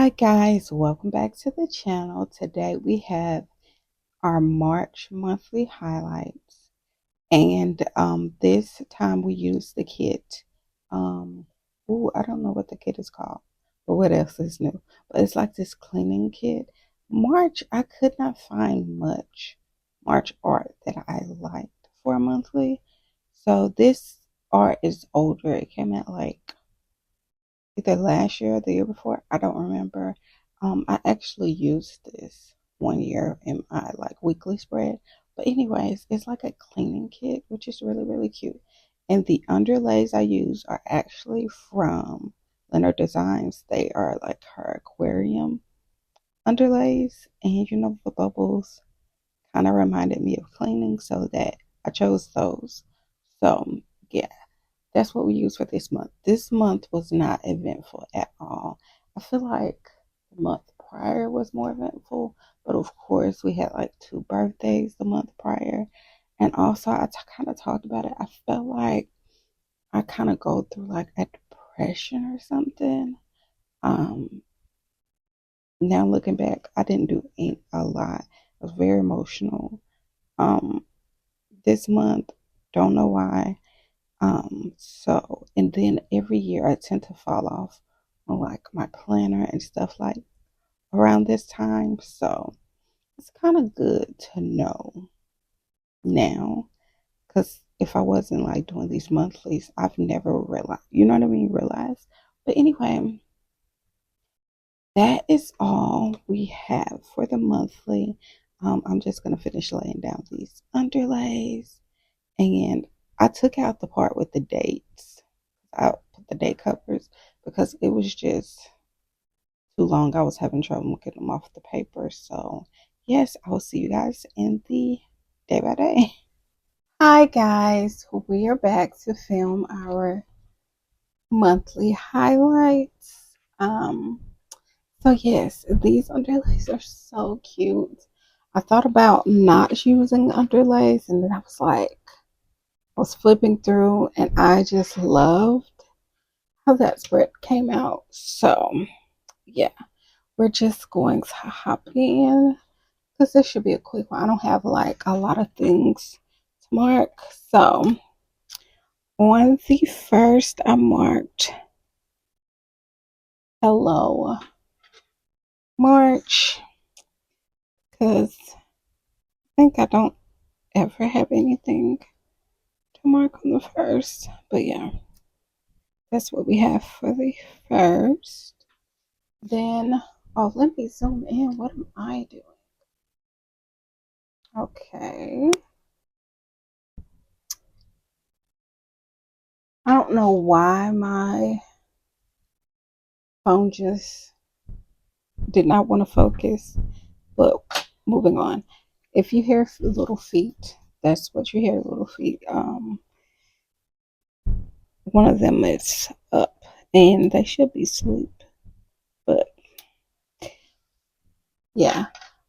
Hi guys, welcome back to the channel. Today we have our March monthly highlights, and this time we use the kit. I don't know what the kit is called, but what else is new? But it's like this cleaning kit. March, I could not find much March art that I liked for a monthly. So this art is older. It came out like either last year or the year before. I don't remember. I actually used this one year in my like weekly spread. But anyways, it's like a cleaning kit, which is really, really cute. And the underlays I use are actually from Leonard Designs. They are like her aquarium underlays. And you know, the bubbles kind of reminded me of cleaning, so that I chose those. So yeah, that's what we use for this month. This month was not eventful at all. I feel like the month prior was more eventful, but of course we had like two birthdays the month prior. And also I kind of talked about it. I felt like I kind of go through like a depression or something. Um, Now looking back, I didn't do a lot. I was very emotional. Um, this month, don't know why. And then every year I tend to fall off on like my planner and stuff like around this time. So it's kind of good to know now, because if I wasn't like doing these monthlies, I've never realized, you know what I mean? Realize. But anyway, that is all we have for the monthly. I'm just going to finish laying down these underlays. And I took out the part with the dates. I put the date covers because it was just too long. I was having trouble getting them off the paper. So, yes, I will see you guys in the day by day. Hi, guys. We are back to film our monthly highlights. So, yes, these underlays are so cute. I thought about not using underlays, and then I was like, I was flipping through, and I just loved how that spread came out. So, yeah, we're just going to hop in because this should be a quick one. I don't have like a lot of things to mark. So, on the first, I marked Hello March because I think I don't ever have anything to mark on the first. But yeah, that's what we have for the first. Then, oh, let me zoom in. What am I doing? Okay. I don't know why my phone just did not want to focus, but moving on. If you hear little feet, that's what you hear, little feet. One of them is up and they should be asleep, but yeah,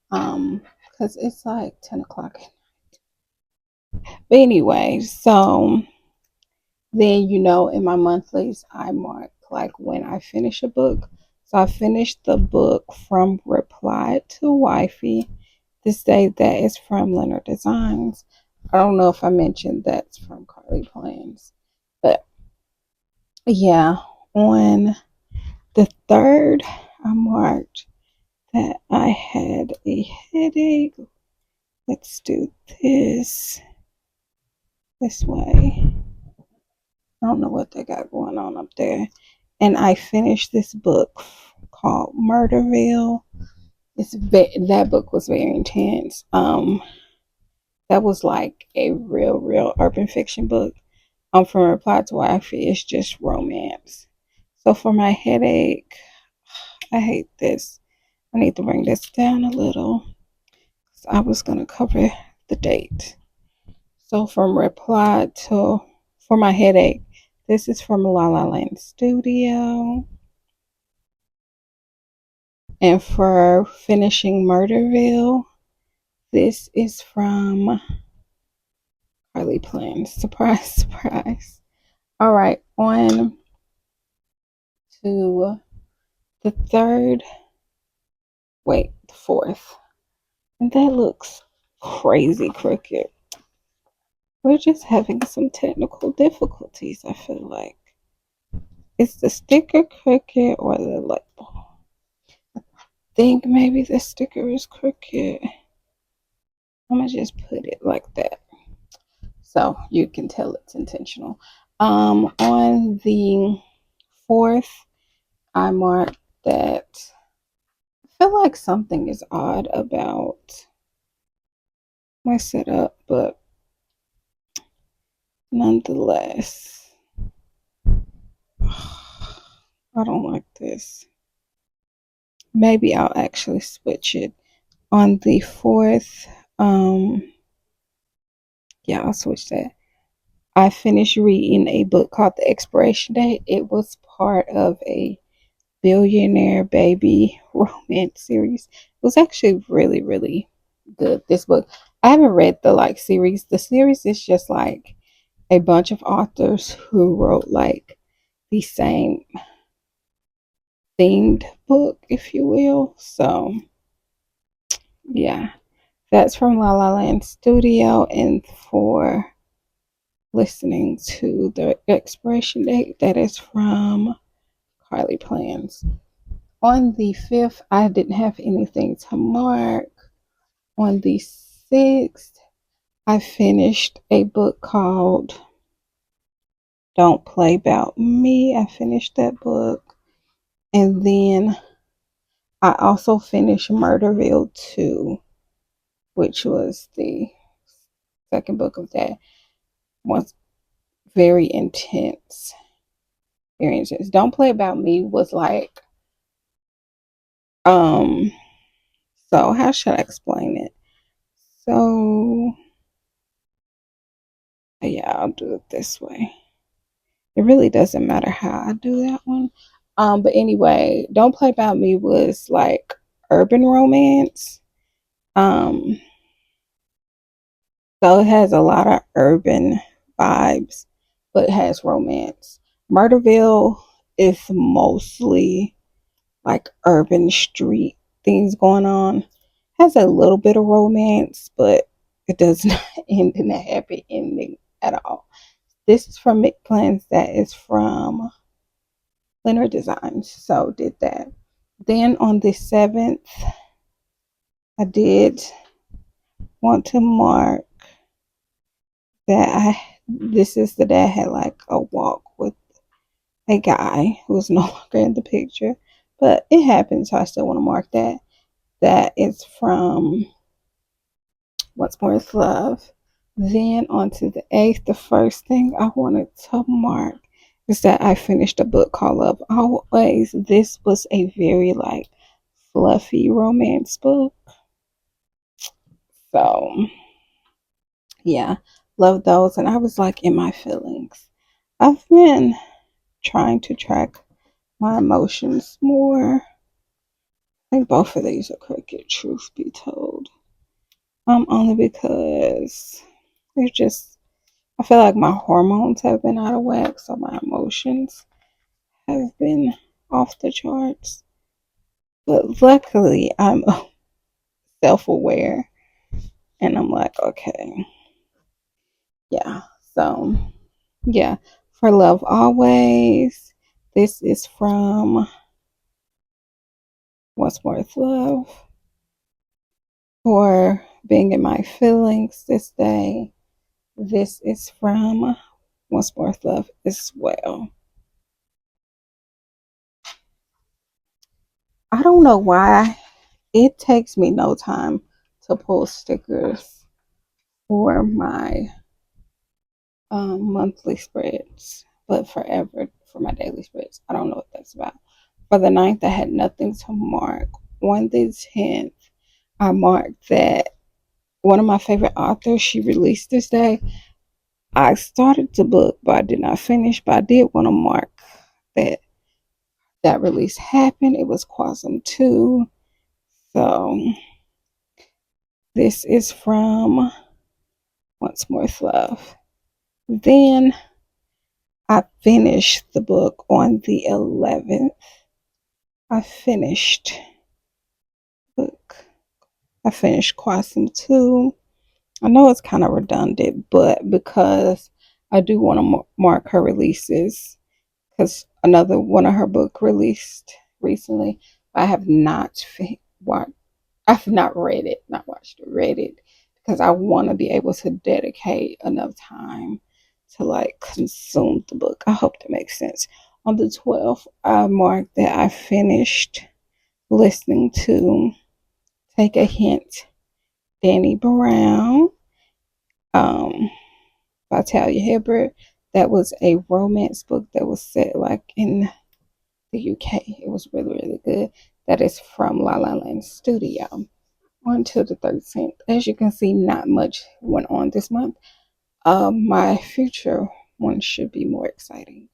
because it's like 10 o'clock. But anyway, so then, in my monthlies, I mark like when I finish a book. So I finished the book From Reply to Wifey. This day, that is from Leonard Designs. I don't know if I mentioned that's from ThePlannerShack. But yeah, on the third, I marked that I had a headache. Let's do this way. I don't know what they got going on up there. And I finished this book called Murderville. That book was very intense. That was like a real urban fiction book. From Reply to Wifey, it's just romance. So for my headache, I hate this. I need to bring this down a little. I was gonna cover the date. So for my headache, this is from La La Land Studio. And for finishing Murderville, this is from ThePlannerShack. Surprise, surprise. All right, on to the third. Wait, the 4th. And that looks crazy crooked. We're just having some technical difficulties, I feel like. Is the sticker crooked or the label? I think maybe the sticker is crooked. I'm gonna just put it like that so you can tell it's intentional. On the 4th, I marked that I feel like something is odd about my setup, but nonetheless, I don't like this. Maybe I'll actually switch it on the 4th. Yeah, I'll switch that. I finished reading a book called The Expiration Date. It was part of a billionaire baby romance series. It was actually really, really good. This book, I haven't read the series. The series is just like a bunch of authors who wrote like the same themed book, if you will. So yeah, that's from La La Land Studio, and for listening to The Expiration Date, that is from Carly Plans. On the 5th, I didn't have anything to mark. On the 6th, I finished a book called Don't Play About Me. I finished that book. And then I also finished Murderville 2, which was the second book of that. Was very intense. Very intense. Don't Play About Me was like, um, so how should I explain it? So, yeah, I'll do it this way. It really doesn't matter how I do that one. But anyway, Don't Play About Me was like urban romance. Um, so it has a lot of urban vibes, but it has romance. Murderville is mostly like urban street things going on. Has a little bit of romance, but it does not end in a happy ending at all. This is from McPlans. That is from Leonard Designs. So did that. Then on the 7th, I did want to mark that this is the day I had like a walk with a guy who was no longer in the picture. But it happened, so I still want to mark that. That is from What's Worth Love. Then on to the 8th, the first thing I wanted to mark is that I finished a book called Love Always. This was a very like fluffy romance book. So yeah, love those. And I was like in my feelings. I've been trying to track my emotions more. I think both of these are crooked, truth be told. Only because it's just I feel like my hormones have been out of whack, so my emotions have been off the charts. But luckily, I'm self aware and I'm like, okay, yeah. So, yeah, for Love Always, this is from What's Worth Love. For Being in My Feelings this day, this is from What's Worth Love as well. I don't know why it takes me no time to pull stickers for my monthly spreads, but forever for my daily spreads. I don't know what that's about. For the 9th, I had nothing to mark. On the 10th, I marked that one of my favorite authors, she released this day. I started the book, but I did not finish, but I did want to mark that that release happened. It was Quasum 2. So this is from Once More Love. Then I finished the book on the 11th. I finished book. I finished Crossing 2. I know it's kind of redundant, but because I do want to mark her releases, because another one of her book released recently. I have not watched. I've not read it, not watched it, read it, because I want to be able to dedicate enough time to like consume the book. I hope that makes sense. On the 12th, I marked that I finished listening to Take a Hint, Danny Brown, um, by Talia Hibbert. That was a romance book that was set like in the UK. It was really, really good. That is from La La Land Studio. On to the 13th. As you can see, not much went on this month. My future one should be more exciting.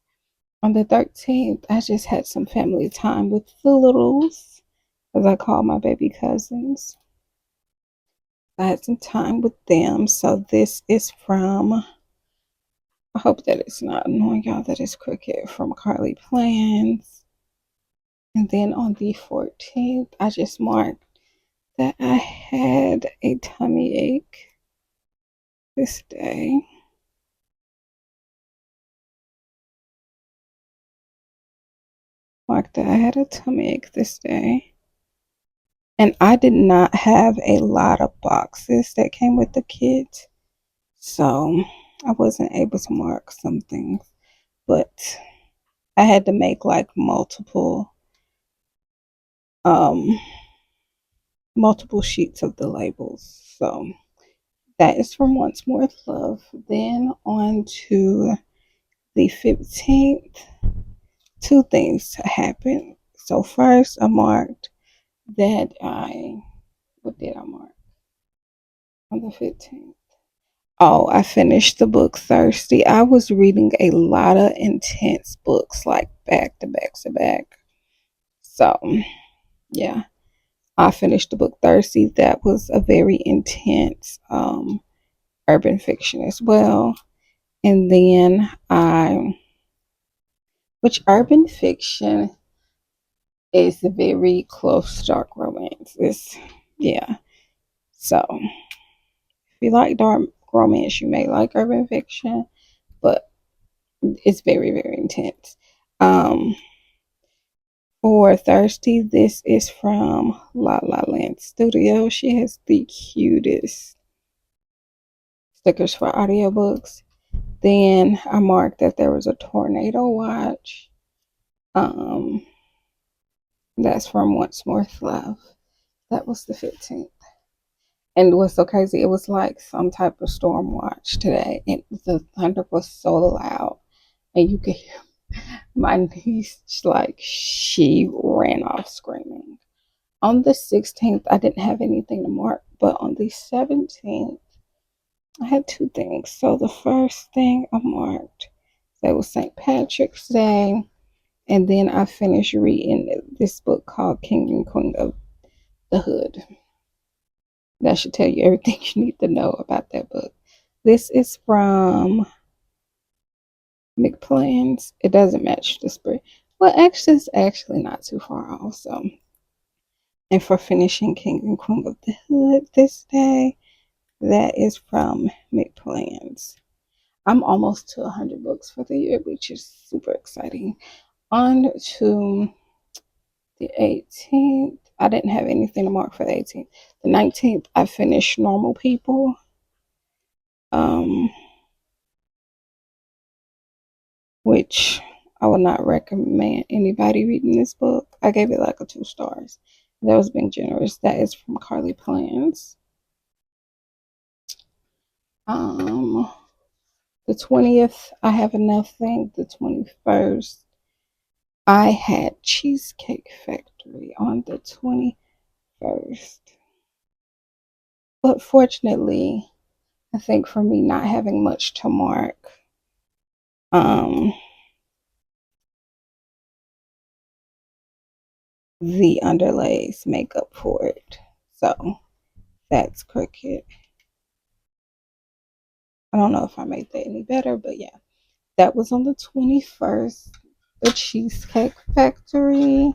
On the 13th, I just had some family time with the littles, as I call my baby cousins. I had some time with them. So this is from, I hope that it's not annoying y'all, that is Cricket from Carly Plans. And then on the 14th, I just marked that I had a tummy ache this day. Marked that I had a tummy ache this day. And I did not have a lot of boxes that came with the kit. So I wasn't able to mark some things. But I had to make like um multiple sheets of the labels. So that is from Once More with Love. Then on to the 15th, two things happened. So first I marked that what did I mark on the 15th? Oh, I finished the book Thirsty. I was reading a lot of intense books, like back to back to back. So, yeah, I finished the book Thirsty. That was a very intense urban fiction as well. And then which urban fiction is very close to dark romance. Yeah. So, if you like dark romance, you may like urban fiction, but it's very, very intense. Um, for Thirsty, this is from La La Land Studio. She has the cutest stickers for audiobooks. Then I marked that there was a tornado watch. Um, that's from Once More with Love. That was the 15th. And what's so crazy, it was like some type of storm watch today, and the thunder was so loud, and you could hear my niece, like, she ran off screaming. On the 16th, I didn't have anything to mark, but on the 17th, I had two things. So the first thing I marked, that was St. Patrick's Day, and then I finished reading this book called King and Queen of the Hood. That should tell you everything you need to know about that book. This is from McPlans. It doesn't match the spread. Well, actually, it's actually not too far off. So, and for finishing King and Queen of the Hood this day, that is from McPlans. I'm almost to 100 books for the year, which is super exciting. On to the 18th. I didn't have anything to mark for the 18th. The 19th, I finished Normal People. Um, which I would not recommend anybody reading this book. I gave it like a 2 stars. That was being generous. That is from Carly Plans. Um, the 20th, I have nothing. The 21st, I had Cheesecake Factory on the 21st. But fortunately, I think for me not having much to mark, um, the underlays make up for it. So that's Cricket. I don't know if I made that any better, but yeah. That was on the 21st, the Cheesecake Factory.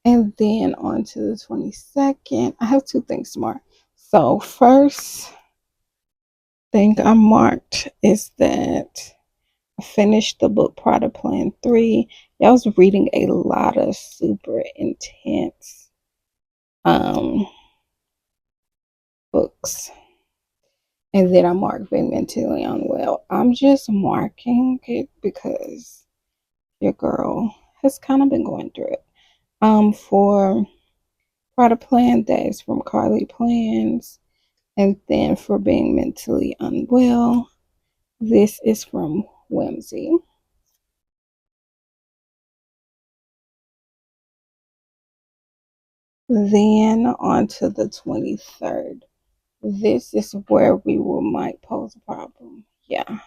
And then on to the 22nd, I have two things tomorrow. So, first thing I marked is that I finished the book Product Plan 3. I was reading a lot of super intense books. And then I marked being mentally unwell. I'm just marking it because your girl has kind of been going through it. For Product Plan, that is from Carly Plans. And then for being mentally unwell, this is from Whimsy. Then on to the 23rd. This is where might pose a problem. Yeah.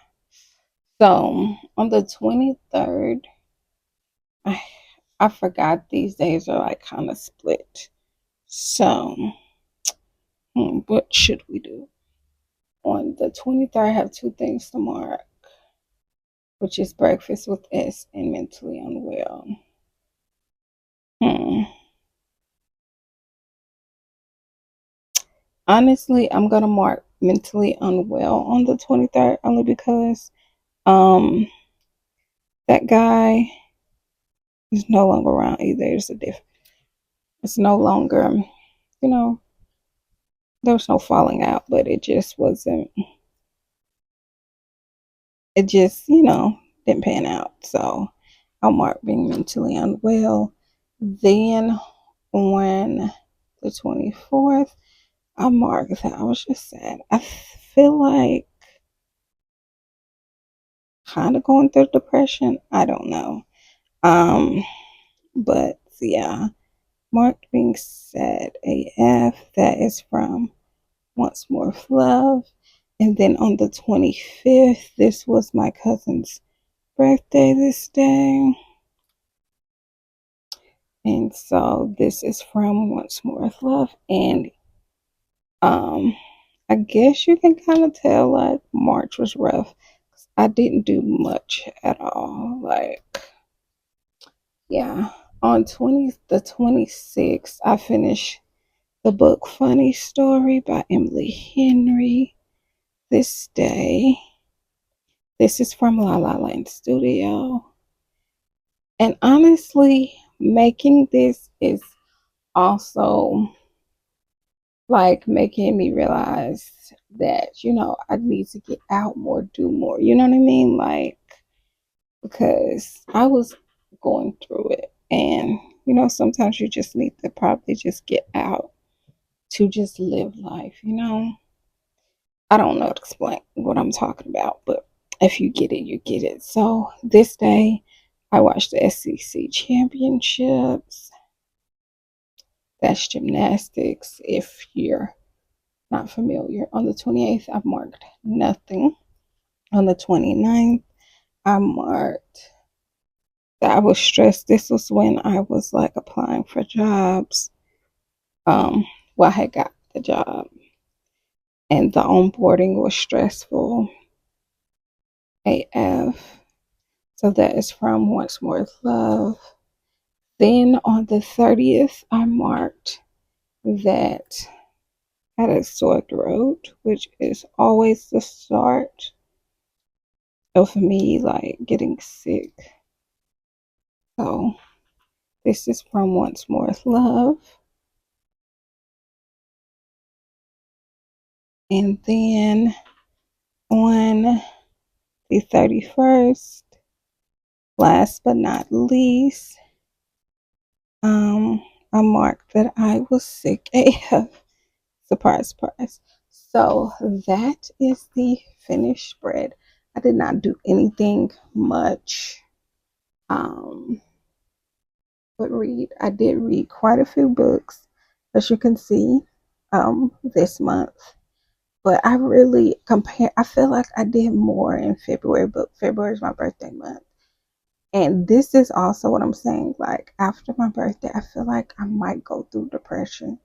So on the 23rd, I, I forgot these days are like kind of split. So what should we do? On the 23rd, I have two things to mark, which is breakfast with S and mentally unwell. Hmm. Honestly, I'm gonna mark mentally unwell on the 23rd only because um that guy is no longer around either. It's no longer, you know, there was no falling out, but it just, didn't pan out. So I'll mark being mentally unwell. Then on the 24th, I marked that I was just sad. I feel like kind of going through depression. I don't know. Um, but yeah, marked being sad AF. That is from Once More with Love. And then on the 25th, this was my cousin's birthday this day. And so this is from Once More with Love. And I guess you can kind of tell like March was rough. I didn't do much at all. Like, yeah. On the 26th, I finished the book Funny Story by Emily Henry this day. This is from La La Land Studio. And honestly, making this is also like making me realize that, I need to get out more, do more. You know what I mean? Like, because I was going through it. And, sometimes you just need to probably just get out to just live life. I don't know to explain what I'm talking about, but if you get it, you get it. So this day, I watched the SEC championships. That's gymnastics. If you're not familiar, on the 28th, I marked nothing. On the 29th, I marked that I was stressed. This was when I was like applying for jobs. I had got the job, and the onboarding was stressful AF. So that is from Once More with Love. Then on the 30th, I marked that I had a sore throat, which is always the start of me like getting sick. So this is from Once More with Love. And then on the 31st, last but not least, I marked that I was sick AF. Surprise, surprise. So that is the finished spread. I did not do anything much. But I did read quite a few books, as you can see, this month. But I really I feel like I did more in February, but February is my birthday month. And this is also what I'm saying. Like, after my birthday, I feel like I might go through depression.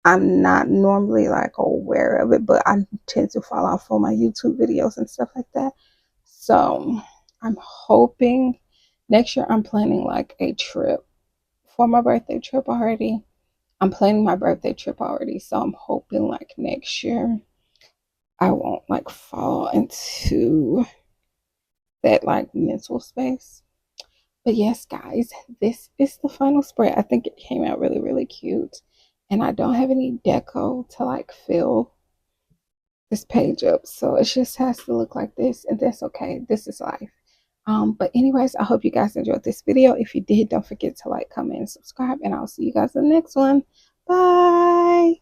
I'm not normally like aware of it, but I tend to fall off on my YouTube videos and stuff like that. So I'm hoping next year I'm planning like a trip for my birthday trip already. I'm planning my birthday trip already, so I'm hoping like next year I won't like fall into that like mental space. But yes, guys, this is the final spread. I think it came out really, really cute. And I don't have any deco to like fill this page up. So it just has to look like this, and that's okay. This is life. But anyways, I hope you guys enjoyed this video. If you did, don't forget to like, comment, and subscribe, and I'll see you guys in the next one. Bye.